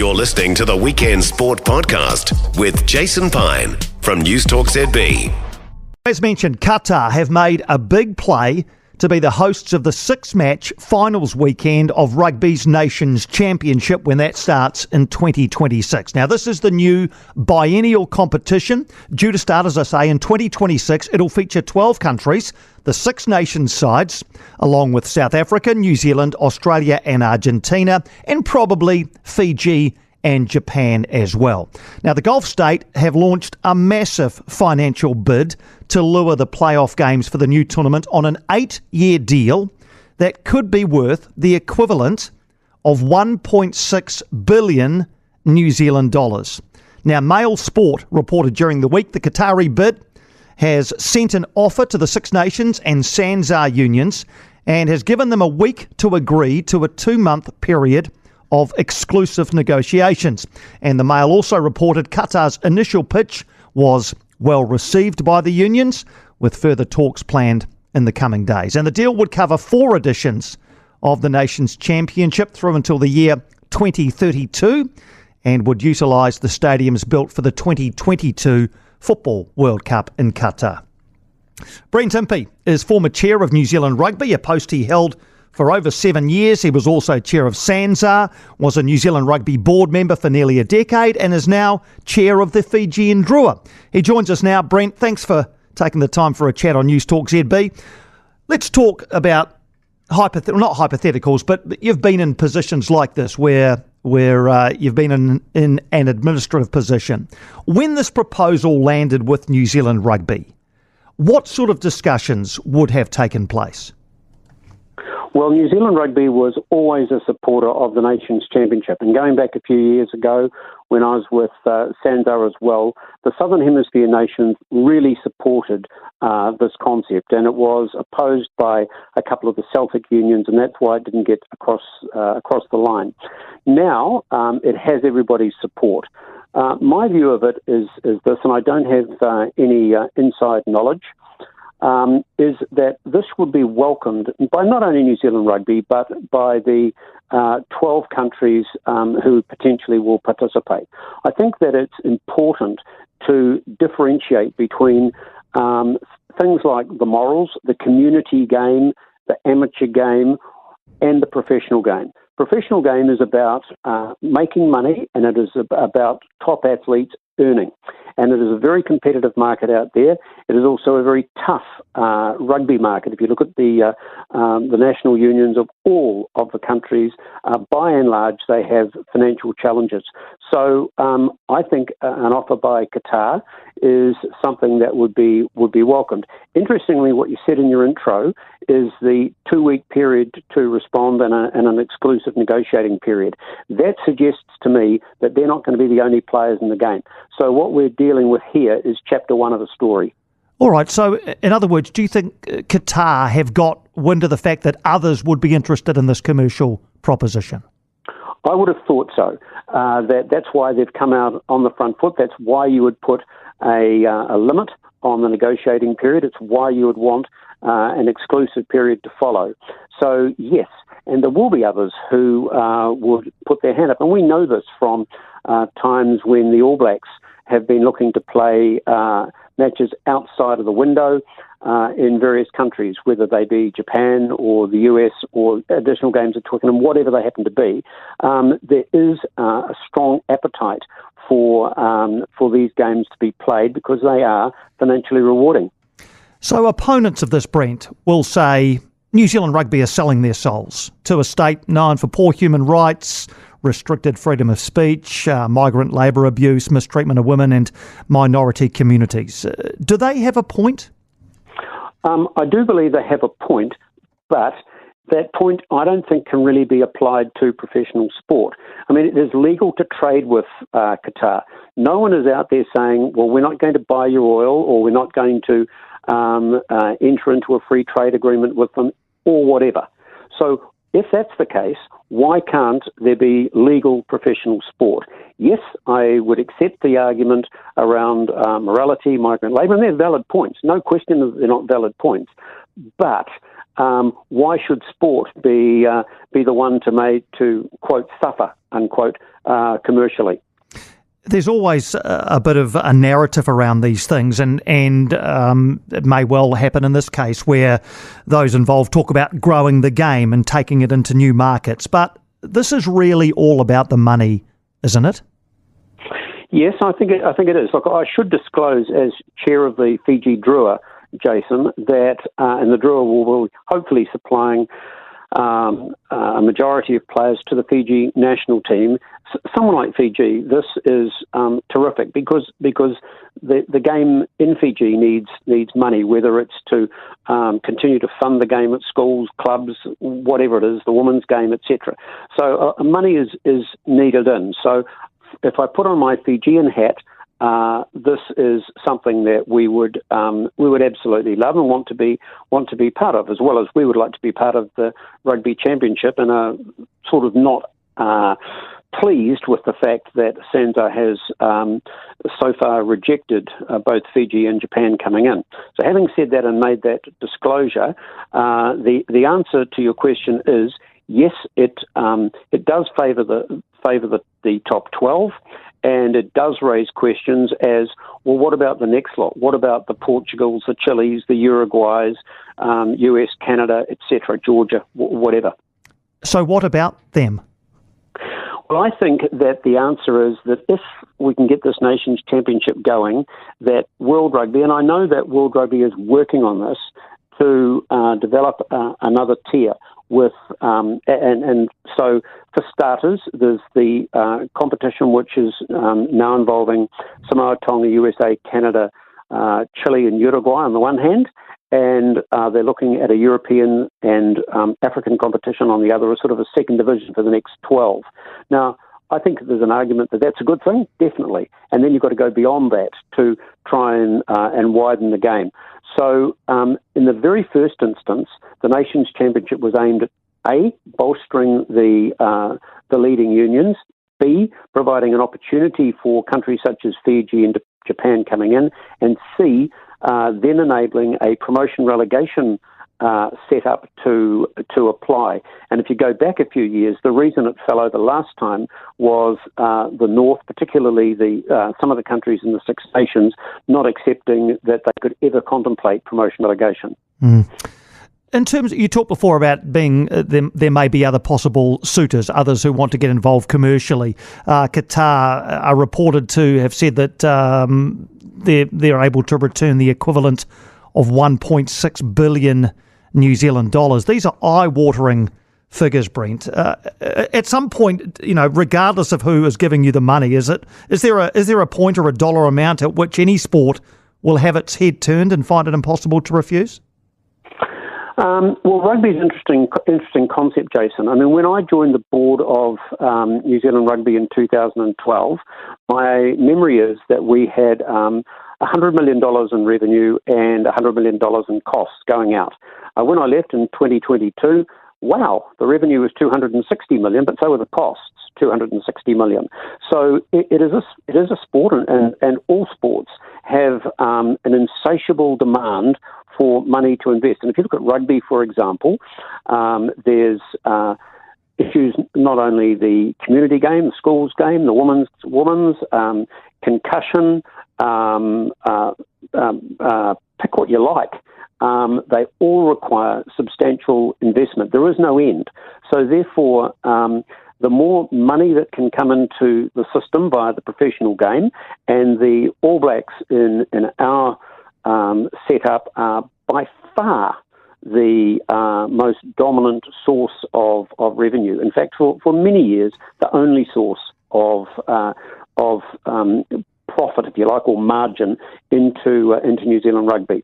You're listening to the Weekend Sport Podcast with Jason Pine from News Talk ZB. As mentioned, Qatar have made a big play to be the hosts of the six-match finals weekend of Rugby's Nations Championship when that starts in 2026. Now, this is the new biennial competition due to start, as I say, in 2026. It'll feature 12 countries, the Six Nations sides, along with South Africa, New Zealand, Australia and Argentina, and probably Fiji and Japan as well. Now, the Gulf state have launched a massive financial bid to lure the playoff games for the new tournament on an 8-year deal that could be worth the equivalent of 1.6 billion New Zealand dollars. Now, Mail Sport reported during the week the Qatari bid has sent an offer to the Six Nations and SANZAAR unions and has given them a week to agree to a 2-month period of exclusive negotiations. And the Mail also reported Qatar's initial pitch was well received by the unions, with further talks planned in the coming days. And the deal would cover 4 editions of the Nations Championship through until the year 2032 and would utilise the stadiums built for the 2022 Football World Cup in Qatar. Brent Impey is former chair of New Zealand Rugby, a post he held for over 7 years. He was also chair of SANZAAR, was a New Zealand Rugby board member for nearly a decade, and is now chair of the Fijian Drua. He joins us now. Brent, thanks for taking the time for a chat on News Talk ZB. Let's talk about not hypotheticals, but you've been in positions like this where you've been in an administrative position. When this proposal landed with New Zealand Rugby, what sort of discussions would have taken place? Well, New Zealand Rugby was always a supporter of the Nations Championship. And going back a few years ago, when I was with SANZAAR as well, the Southern Hemisphere nations really supported this concept. And it was opposed by a couple of the Celtic unions, and that's why it didn't get across the line. Now, it has everybody's support. My view of it is this, and I don't have any inside knowledge, is that this would be welcomed by not only New Zealand Rugby, but by the 12 countries who potentially will participate. I think that it's important to differentiate between things like the morals, the community game, the amateur game, and the professional game. Professional game is about making money, and it is about top athletes earning. And it is a very competitive market out there. It is also a very tough rugby market. If you look at the national unions of all of the countries, by and large, they have financial challenges. So I think an offer by Qatar is something that would be welcomed. Interestingly, what you said in your intro is the 2-week period to respond and an exclusive negotiating period. That suggests to me that they're not going to be the only players in the game. So what we're dealing with here is chapter 1 of the story. All right. So, in other words, do you think Qatar have got wind of the fact that others would be interested in this commercial proposition? I would have thought so. That's why they've come out on the front foot. That's why you would put a limit on the negotiating period. It's why you would want an exclusive period to follow. So, yes, and there will be others who would put their hand up. And we know this from times when the All Blacks have been looking to play matches outside of the window in various countries, whether they be Japan or the US or additional games at Twickenham, whatever they happen to be. There is a strong appetite for these games to be played because they are financially rewarding. So opponents of this, Brent, will say New Zealand Rugby are selling their souls to a state known for poor human rights, restricted freedom of speech, migrant labour abuse, mistreatment of women and minority communities. Do they have a point? I do believe they have a point, but that point I don't think can really be applied to professional sport. I mean, it is legal to trade with Qatar. No one is out there saying, well, we're not going to buy your oil or we're not going to enter into a free trade agreement with them or whatever. So if that's the case, why can't there be legal professional sport? Yes, I would accept the argument around morality, migrant labour, and they're valid points. No question that they're not valid points. But why should sport be the one to quote suffer unquote commercially? There's always a bit of a narrative around these things, and it may well happen in this case where those involved talk about growing the game and taking it into new markets. But this is really all about the money, isn't it? Yes, I think it is. Look, I should disclose as chair of the Fiji Drua, Jason, that and the Drua will be hopefully supplying a majority of players to the Fiji national team. Someone like Fiji, this is terrific because the game in Fiji needs money, whether it's to continue to fund the game at schools, clubs, whatever it is, the women's game, etc. So money is needed in. So if I put on my Fijian hat, this is something that we would absolutely love and want to be part of, as well as we would like to be part of the Rugby Championship, and are sort of not pleased with the fact that SANZAAR has so far rejected both Fiji and Japan coming in. So having said that and made that disclosure, the answer to your question is yes, it does favour the top 12. And it does raise questions as, well, what about the next lot? What about the Portugals, the Chiles, the Uruguays, US, Canada, etc., Georgia, whatever? So what about them? Well, I think that the answer is that if we can get this Nations Championship going, that World Rugby, and I know that World Rugby is working on this, to develop another tier with, and so for starters, there's the competition which is now involving Samoa, Tonga, USA, Canada, Chile and Uruguay on the one hand, and they're looking at a European and African competition on the other, as sort of a second division for the next 12. Now, I think there's an argument that that's a good thing, definitely, and then you've got to go beyond that to try and widen the game. So in the very first instance, the Nations Championship was aimed at A, bolstering the leading unions, B, providing an opportunity for countries such as Fiji and Japan coming in, and C, then enabling a promotion relegation set up to apply. And if you go back a few years, the reason it fell over last time was the North, particularly some of the countries in the Six Nations, not accepting that they could ever contemplate promotion relegation. Mm. In terms, you talked before about being there may be other possible suitors, others who want to get involved commercially. Qatar are reported to have said that they're able to return the equivalent of 1.6 billion New Zealand dollars. These are eye-watering figures, Brent. At some point, regardless of who is giving you the money, is there a point or a dollar amount at which any sport will have its head turned and find it impossible to refuse? Well, rugby is an interesting concept, Jason. I mean, when I joined the board of New Zealand Rugby in 2012, my memory is that we had $100 million in revenue and $100 million in costs going out. When I left in 2022, wow, the revenue was $260 million, but so were the costs, $260 million. So it is a sport, and all sports have an insatiable demand for money to invest. And if you look at rugby, for example, there's issues, not only the community game, the schools game, the women's concussion, pick what you like. They all require substantial investment. There is no end. So therefore, the more money that can come into the system via the professional game, and the All Blacks in our setup are by far the most dominant source of revenue. In fact, for many years, the only source of profit, if you like, or margin into New Zealand Rugby.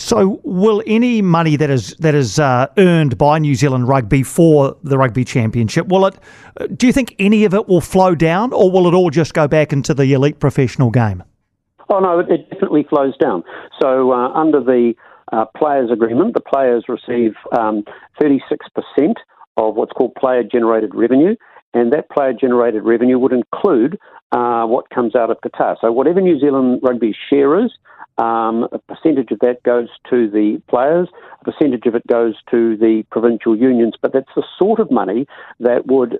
So will any money that is earned by New Zealand Rugby for the Rugby Championship, do you think any of it will flow down, or will it all just go back into the elite professional game? Oh, no, it definitely flows down. So under the players' agreement, the players receive 36% of what's called player-generated revenue, and that player-generated revenue would include what comes out of Qatar. So whatever New Zealand Rugby's share is, a percentage of that goes to the players, a percentage of it goes to the provincial unions, but that's the sort of money that would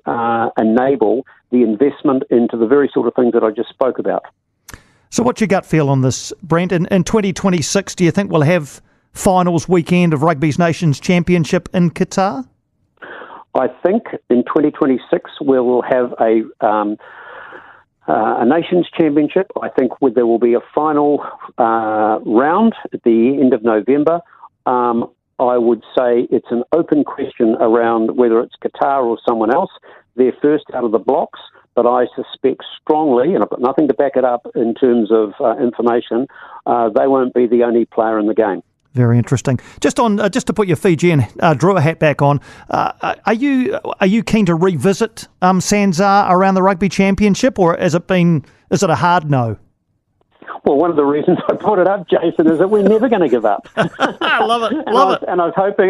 enable the investment into the very sort of things that I just spoke about. So what's your gut feel on this, Brent? In 2026, do you think we'll have finals weekend of Rugby's Nations Championship in Qatar? I think in 2026 we will have a Nations Championship. I think there will be a final round at the end of November. I would say it's an open question around whether it's Qatar or someone else. They're first out of the blocks, but I suspect strongly, and I've got nothing to back it up in terms of information, they won't be the only player in the game. Very interesting. Just to put your Fijian Drua hat back on, are you keen to revisit Sanzar around the Rugby Championship, or is it a hard no? Well, one of the reasons I brought it up, Jason, is that we're never going to give up. I love it. And I was hoping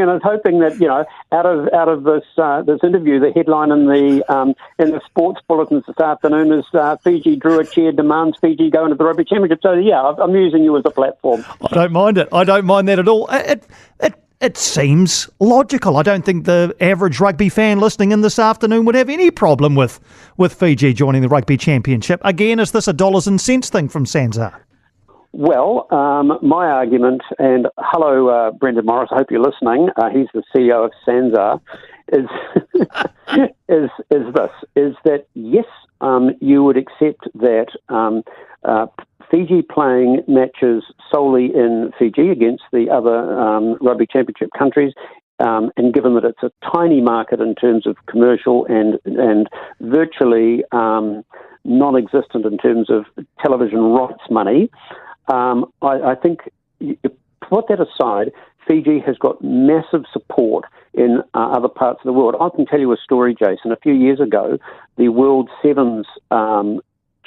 that out of this interview, the headline in the sports bulletins this afternoon is Fiji Drua chair demands Fiji go into the Rugby Championship. So yeah, I'm using you as a platform. I don't mind it. I don't mind that at all. It seems logical. I don't think the average rugby fan listening in this afternoon would have any problem with Fiji joining the Rugby Championship. Again, is this a dollars and cents thing from Sanzar? Well, my argument, and hello, Brendan Morris, I hope you're listening. He's the CEO of Sanzar. Is that yes, you would accept that Fiji playing matches solely in Fiji against the other Rugby Championship countries, and given that it's a tiny market in terms of commercial and virtually non-existent in terms of television rights money, I think, put that aside, Fiji has got massive support in other parts of the world. I can tell you a story, Jason. A few years ago, the World Sevens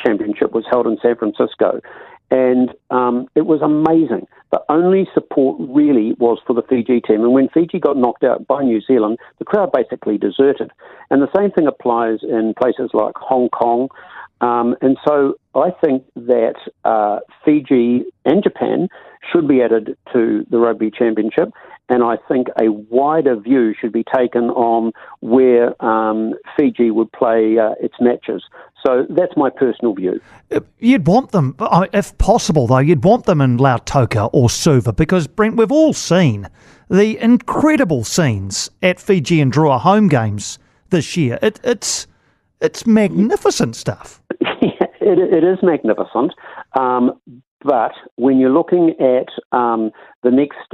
Championship was held in San Francisco, and it was amazing. The only support really was for the Fiji team, and when Fiji got knocked out by New Zealand, the crowd basically deserted. And the same thing applies in places like Hong Kong. And so I think that Fiji and Japan should be added to the Rugby Championship, and I think a wider view should be taken on where Fiji would play its matches. So that's my personal view. You'd want them, if possible though, you'd want them in Lautoka or Suva, because, Brent, we've all seen the incredible scenes at Fijian Drua home games this year. It's magnificent stuff. It is magnificent, but when you're looking at the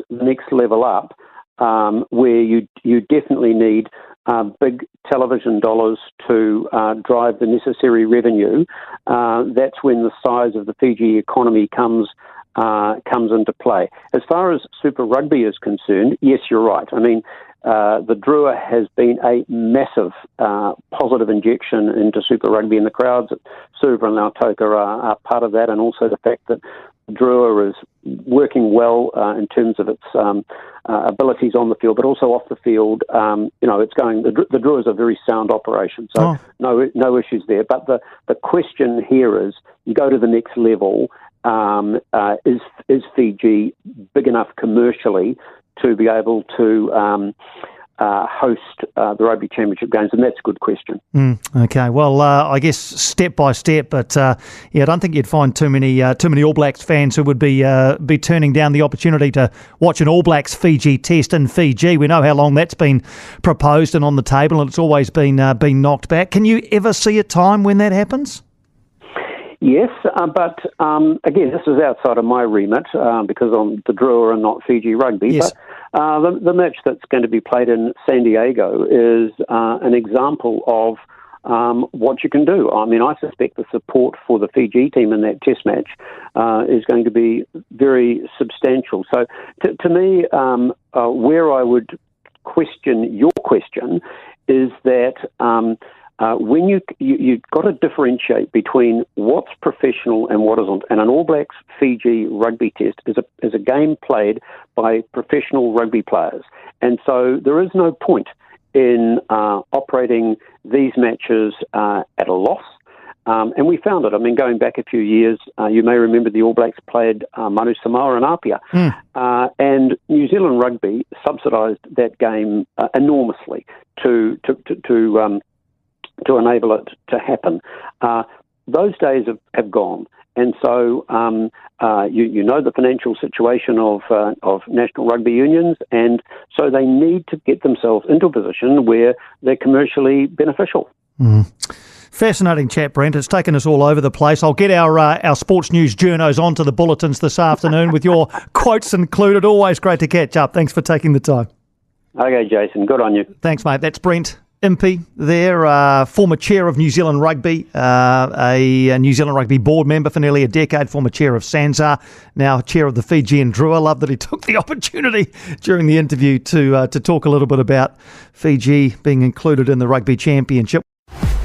next level up, where you definitely need big television dollars to drive the necessary revenue, that's when the size of the Fiji economy comes into play. As far as Super Rugby is concerned, yes, you're right. I mean, the Drua has been a massive positive injection into Super Rugby, and the crowds at Suva and Lautoka are part of that, and also the fact that Drua is working well in terms of its abilities on the field, but also off the field. It's going. The Drua is a very sound operation, so no issues there. But the question here is, you go to the next level. Is Fiji big enough commercially to be able to host the Rugby Championship games? And that's a good question. Okay, well, I guess step by step, but I don't think you'd find too many All Blacks fans who would be turning down the opportunity to watch an All Blacks Fiji test in Fiji. We know how long that's been proposed and on the table, and it's always been knocked back. Can you ever see a time when that happens? Yes, but again, this is outside of my remit because I'm the Drua and not Fiji Rugby. Yes. But the match that's going to be played in San Diego is an example of what you can do. I mean, I suspect the support for the Fiji team in that test match is going to be very substantial. So to me, where I would question your question is that when you've got to differentiate between what's professional and what isn't. And an All Blacks Fiji rugby test is a game played by professional rugby players. And so there is no point in operating these matches at a loss. And we found it. I mean, going back a few years, you may remember the All Blacks played Manu Samoa and Apia. And New Zealand Rugby subsidised that game enormously to enable it to happen. Those days have gone. And so you know the financial situation of national rugby unions, and so they need to get themselves into a position where they're commercially beneficial. Fascinating chat, Brent. It's taken us all over the place. I'll get our sports news journos onto the bulletins this afternoon with your quotes included. Always great to catch up. Thanks for taking the time. Okay, Jason. Good on you. Thanks, mate. That's Brent Impey there, former chair of New Zealand Rugby, a New Zealand Rugby board member for nearly a decade, former chair of SANZAR, now chair of the Fijian Drua. Love that he took the opportunity during the interview to talk a little bit about Fiji being included in the Rugby Championship.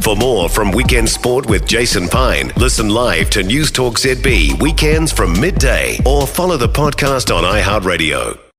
For more from Weekend Sport with Jason Pine, listen live to News Talk ZB weekends from midday or follow the podcast on iHeartRadio.